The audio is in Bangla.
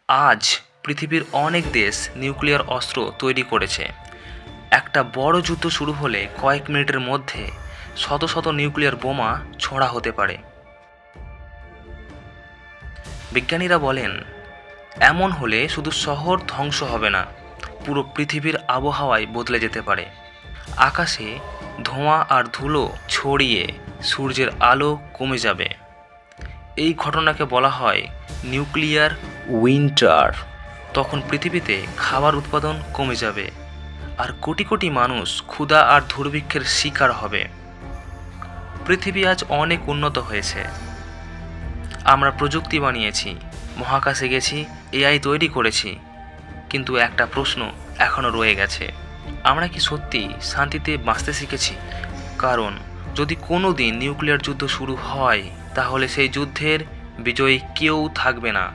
আজ পৃথিবীর অনেক দেশ নিউক্লিয়ার অস্ত্র তৈরি করেছে। একটা বড় যুদ্ধ শুরু হলে কয়েক মিনিটের মধ্যে শত শত নিউক্লিয়ার বোমা ছোড়া হতে পারে। বিজ্ঞানীরা বলেন, এমন হলে শুধু শহর ধ্বংস হবে না, পুরো পৃথিবীর আবহাওয়াই বদলে যেতে পারে। আকাশে ধোঁয়া আর ধুলো ছড়িয়ে সূর্যের আলো কমে যাবে। এই ঘটনাকে বলা হয় নিউক্লিয়ার উইন্টার। তখন পৃথিবীতে খাবার উৎপাদন কমে যাবে আর কোটি কোটি মানুষ ক্ষুধা আর দুর্ভিক্ষের শিকার হবে। পৃথিবী আজ অনেক উন্নত হয়েছে। আমরা প্রযুক্তি বানিয়েছি, মহাকাশে গেছি, এআই তৈরি করেছি, কিন্তু একটা প্রশ্ন এখনও রয়ে গেছে, আমরা কি সত্যি শান্তিতে বাঁচতে শিখেছি? কারণ যদি কোনো দিন নিউক্লিয়ার যুদ্ধ শুরু হয়, তাহলে সেই যুদ্ধের বিজয়ী কেউ থাকবে না।